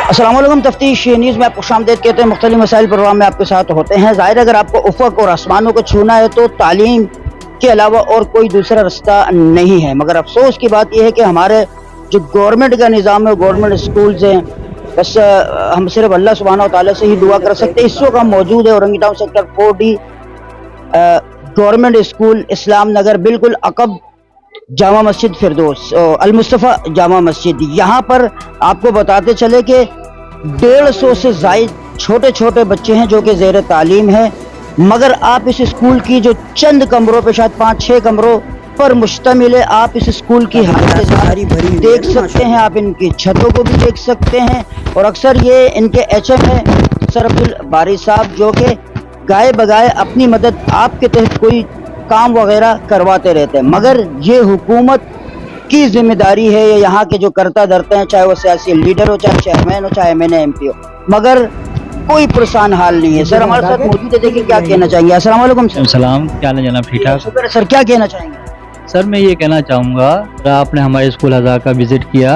अस्सलाम वालेकुम। तफ्तीश न्यूज़ में आपको खुशामदीद कहते हैं। मुख्तलिफ मसाइल प्रोग्राम में आपके साथ होते हैं। ज़ाहिर अगर आपको उफ़क़ और आसमानों को छूना है तो तालीम के अलावा और कोई दूसरा रास्ता नहीं है। मगर अफसोस की बात यह है कि हमारे जो गवर्नमेंट का निज़ाम है, गवर्नमेंट स्कूल्स हैं, बस हम सिर्फ अल्लाह सुब्हानहू व तआला से ही दुआ कर सकते हैं। इस वक्त हम मौजूद है Orangi town sector 4D government school Islam Nagar, बिल्कुल अकब जामा मस्जिद फिरदौस अल मुस्तफ़ा जामा मस्जिद। यहाँ पर आपको बताते चले कि 150 से ज़ायद छोटे छोटे बच्चे हैं जो कि ज़ेर तालीम है। मगर आप इस स्कूल की जो चंद कमरों पे, शायद 5-6 कमरों पर मुश्तमिल है, आप इस स्कूल की हालत सारी भरी देख सकते हैं। आप इनकी छतों को भी देख सकते हैं। और अक्सर ये इनके HM है सर अब्दुल बारी साहब, जो कि गाए बगाए अपनी मदद आपके तहत कोई काम वगैरह करवाते रहते हैं। मगर ये हुकूमत की जिम्मेदारी है, ये यहाँ के जो करता धरते हैं, चाहे वो सियासी लीडर हो, चाहे चेयरमैन हो, चाहे MNA MP हो, मगर कोई परेशान हाल नहीं है। सर हमारे साथ मौजूद है, देखिए क्या कहना चाहेंगे। अस्सलाम वालेकुम सर। सलाम, क्या हाल है जनाब? ठीक ठाक। शुक्र है सर, क्या कहना चाहेंगे? सर मैं ये कहना चाहूँगा, आपने हमारे स्कूल हज़ार का विज़िट किया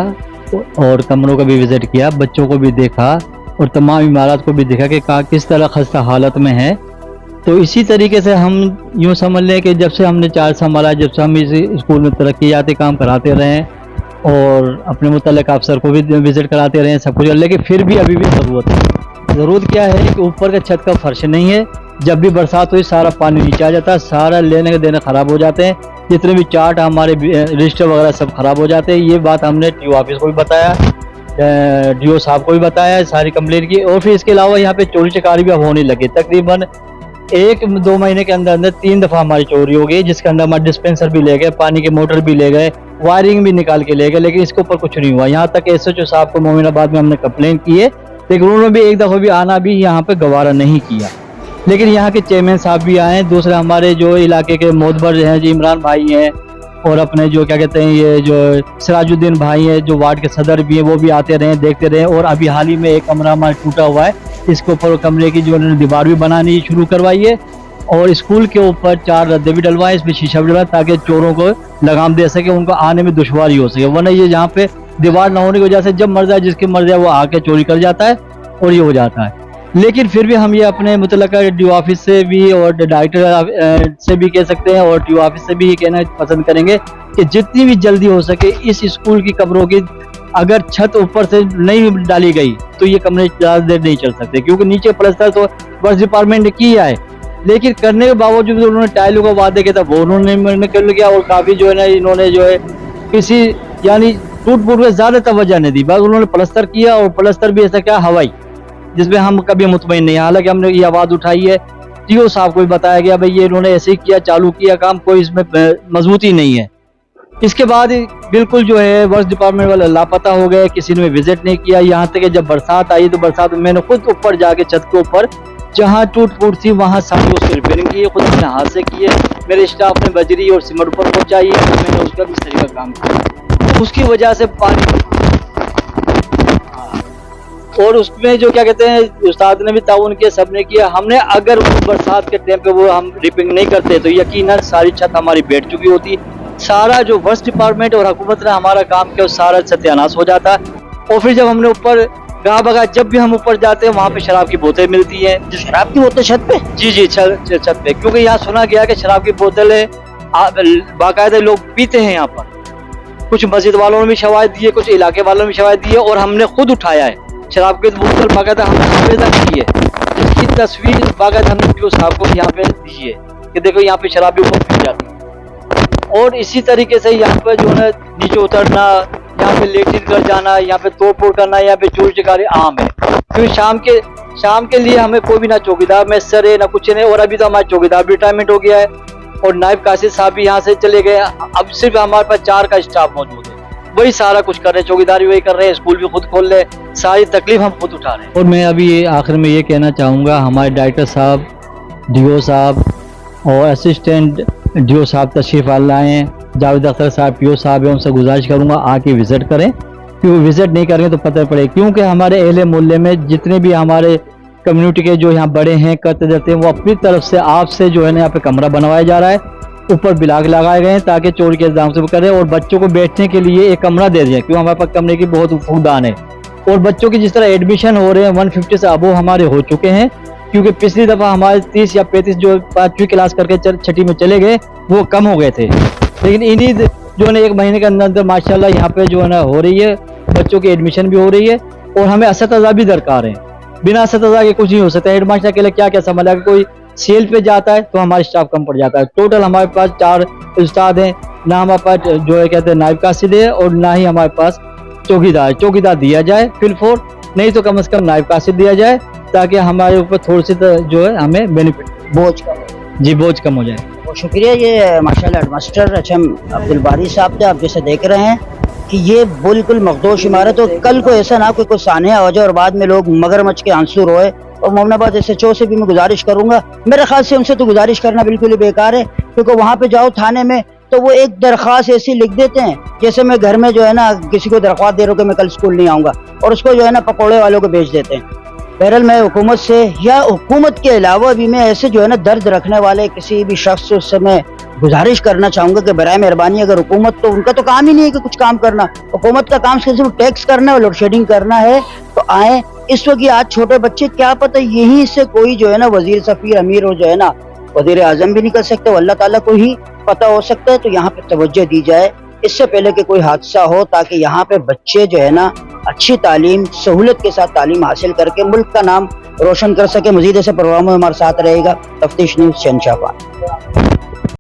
और कमरों का भी विज़िट किया, बच्चों को भी देखा और तमाम इमारत को भी देखा कि किस तरह खस्ता हालत में है। तो इसी तरीके से हम यूँ समझ लें कि जब से हमने चार्ज संभाला, जब से हम इस स्कूल में तरक्याती काम कराते रहे और अपने मुतल्लिक़ अफसर को भी विज़िट कराते रहे, सब कुछ, लेकिन फिर भी अभी भी ज़रूरत है। ज़रूरत क्या है कि ऊपर का छत का फर्श नहीं है। जब भी बरसात हुई सारा पानी नीचे आ जाता है, सारा लेने के देने ख़राब हो जाते हैं, जितने भी चार्ट हमारे रजिस्टर वगैरह सब ख़राब हो जाते हैं। ये बात हमने TO ऑफिस को भी बताया, DO साहब को भी बताया, सारी कंप्लेंट की। और फिर इसके अलावा यहाँ पे चोरी चकारी भी अब होने लगी। तकरीबन 1-2 महीने के अंदर अंदर 3 दफ़ा हमारी चोरी हो गई, जिसके अंदर हमारे डिस्पेंसर भी ले गए, पानी के मोटर भी ले गए, वायरिंग भी निकाल के ले गए, लेकिन इसके ऊपर कुछ नहीं हुआ। यहाँ तक SHO साहब को मोमिनाबाद में हमने कंप्लेंट की है, लेकिन उन्होंने भी एक दफ़ा भी आना भी यहाँ पे गवारा नहीं किया। लेकिन यहाँ के चेयरमैन साहब भी आए, दूसरे हमारे जो इलाके के मोतबर हैं, जो इमरान भाई हैं, और अपने जो क्या कहते हैं, ये जो सिराजुद्दीन भाई हैं, जो वार्ड के सदर भी हैं, वो भी आते रहे, देखते रहे। और अभी हाल ही में एक कमरा हमारा टूटा हुआ है, इसके ऊपर कमरे की जो उन्होंने दीवार भी बनानी शुरू करवाई है और स्कूल के ऊपर 4 रद्दे भी डलवाए, इसमें शीशा भी डलवाए, ताकि चोरों को लगाम दे सके, उनको आने में दुश्वारी हो सके। वरना ये यहाँ पे दीवार न होने की वजह से जब मर जाए, जिसकी मर जाए, वो आके चोरी कर जाता है और ये हो जाता है। लेकिन फिर भी हम ये अपने मुतल्लिका DO ऑफिस से भी और डायरेक्टर से भी कह सकते हैं और TO ऑफिस से भी ये कहना पसंद करेंगे कि जितनी भी जल्दी हो सके इस स्कूल की कमरों की अगर छत ऊपर से नहीं डाली गई तो ये कमरे ज़्यादा देर नहीं चल सकते, क्योंकि नीचे प्लास्टर तो वर्क्स डिपार्टमेंट ने किया है, लेकिन करने के बावजूद उन्होंने टाइलों का वादे किया था, वो उन्होंने कर लिया। और काफ़ी जो है ना, इन्होंने जो है किसी यानी टूट फूट में ज़्यादा तवज्जो नहीं दी, बस उन्होंने प्लास्टर किया और प्लास्टर भी ऐसा क्या हवाई, जिसमें हम कभी मुतमईन नहीं। हालांकि हमने ये आवाज़ उठाई है, TO साहब को भी बताया गया, भाई ये इन्होंने ऐसे ही किया, चालू किया काम, कोई इसमें मजबूती नहीं है। इसके बाद बिल्कुल जो है वर्क्स डिपार्टमेंट वाले लापता हो गए, किसी ने विजिट नहीं किया। यहाँ तक कि जब बरसात आई तो बरसात में मैंने खुद ऊपर जाके छत के ऊपर जहाँ टूट फूट थी वहाँ सारी उसकी रिपेयरिंग की है, खुद अपने हाथ से की है। मेरे स्टाफ ने बजरी और सीमेंट ऊपर पहुँचाई है, मैंने उसका भी तरीका काम किया। उसकी वजह से पानी और उसमें जो क्या कहते हैं, उस्ताद ने भी ताउन किया, सबने किया। हमने अगर उस बरसात के टाइम पे वो हम रिपेयरिंग नहीं करते तो यकीनन सारी छत हमारी बैठ चुकी होती। सारा जो वर्क्स डिपार्टमेंट और हुकूमत ने हमारा काम किया, वो सारा सत्यानाश हो जाता। और फिर जब हमने ऊपर गाह बगा, जब भी हम ऊपर जाते हैं वहाँ पे शराब की बोतलें मिलती हैं। जो शराब की बोतल छत पे? जी छत पे, क्योंकि यहाँ सुना गया कि शराब की बोतलें बाकायदा लोग पीते हैं यहाँ पर। कुछ मस्जिद वालों ने भी शवाहिद दिए, कुछ इलाके वालों ने भी शवाहिद दिए, और हमने खुद उठाया है शराब की बोतल, बाकायदा हमने पैदा की है, जिसकी तस्वीर बाकायदा हमने TO साहब को यहाँ पे दी है कि देखो यहाँ पे शराब भी ऊपर पी जाती है। और इसी तरीके से यहाँ पे जो है नीचे उतरना, यहाँ पे लेटिन कर जाना, यहाँ पे तोड़ फोड़ करना, यहाँ पे चोरी चकारी आम है। क्योंकि शाम के लिए हमें कोई भी ना चौकीदार मैसर है ना कुछ नहीं। और अभी तो हमारे चौकीदार भी रिटायरमेंट हो गया है और नायब कासिद साहब भी यहाँ से चले गए। अब सिर्फ हमारे पास 4 का स्टाफ मौजूद है, वही सारा कुछ कर रहे हैं, चौकीदारी वही कर रहे हैं, स्कूल भी खुद खोल रहे हैं, सारी तकलीफ हम खुद उठा रहे हैं। और मैं अभी आखिर में ये कहना चाहूँगा, हमारे डायरेक्टर साहब, DO साहब और असिस्टेंट DO साहब तशरीफ़ लाए हैं, जावेद अख्तर साहब PO साहब है, उनसे गुजारिश करूँगा आके विज़िट करें, क्योंकि विज़िट नहीं करेंगे तो पता पड़े। क्योंकि हमारे अहले मोहल्ले में जितने भी हमारे कम्युनिटी के जो यहाँ बड़े हैं करते जाते हैं, वो अपनी तरफ से आपसे जो है ना यहाँ पे कमरा बनवाया जा रहा है, ऊपर ब्लॉक लगाए गए हैं ताकि चोरी के इल्जाम से करें, और बच्चों को बैठने के लिए एक कमरा दे दिया, क्योंकि हमारे पास कमरे की बहुत फुकदान है। और बच्चों की जिस तरह एडमिशन हो रहे हैं 150 से अबो हमारे हो चुके हैं, क्योंकि पिछली दफ़ा हमारे 30 या 35 जो 5वीं क्लास करके छठी में चले गए वो कम हो गए थे। लेकिन इन्हीं जो है ना 1 महीने के अंदर अंदर माशाल्लाह यहाँ पे जो है ना हो रही है, बच्चों की एडमिशन भी हो रही है और हमें असतज़ा भी दरकार है। बिना असतज़ा के कुछ नहीं हो सकता। हेड मास्टर के लिए क्या क्या संभाला, अगर कोई सेल पे जाता है तो हमारा स्टाफ कम पड़ जाता है। टोटल हमारे पास 4 उस्ताद हैं, ना हमारे पास जो है कहते हैं नायब कासिद है और ना ही हमारे पास चौकीदार दिया जाए फिल फोर, नहीं तो कम से कम नायब कासिद दिया जाए ताकि हमारे ऊपर थोड़ी सी जो है हमें बेनिफिट, बोझ कम। जी बोझ कम हो जाए। बहुत शुक्रिया। ये माशाल्लाह हेडमास्टर अचम अब्दुल बारी साहब थे। आप जैसे देख रहे हैं कि ये बिल्कुल मखदोश इमारत हो, कल को ऐसा ना कोई सानिया हो जाए और बाद में लोग मगरमच्छ के आंसू रोए। और मोमनाबाद SHO से भी मैं गुजारिश करूंगा, मेरे ख्याल से उनसे तो गुजारिश करना बिल्कुल ही बेकार है, क्योंकि वहाँ पे जाओ थाने में तो वो एक दरख्वास्त ऐसी लिख देते हैं जैसे मैं घर में जो है ना किसी को दरख्वास्त दे रहा हूँ कि मैं कल स्कूल नहीं आऊँगा, और उसको जो है ना पकौड़े वालों को भेज देते हैं। बहरहाल मैं हुकूमत से या हुकूमत के अलावा भी मैं ऐसे जो है ना दर्द रखने वाले किसी भी शख्स से मैं गुजारिश करना चाहूँगा कि बराए मेहरबानी, अगर हुकूमत, तो उनका तो काम ही नहीं है कि कुछ काम करना, हुकूमत का काम सिर्फ टैक्स करना है, लोड शेडिंग करना है, तो आए। इस वक्त आज छोटे बच्चे, क्या पता यहीं से कोई जो है ना वजीर, सफीर, अमीर हो, जो है ना वजीर आजम भी नहीं कर सकते, अल्लाह ताला को ही पता हो सकता है। तो यहाँ पे तवज्जो दी जाए इससे पहले कि कोई हादसा हो, ताकि यहाँ पे बच्चे जो है ना अच्छी तालीम, सहूलत के साथ तालीम हासिल करके मुल्क का नाम रोशन कर सके। मजीद ऐसे प्रोग्रामों में हमारे साथ रहेगा तफ्तीश न्यूज़ शहंशाह।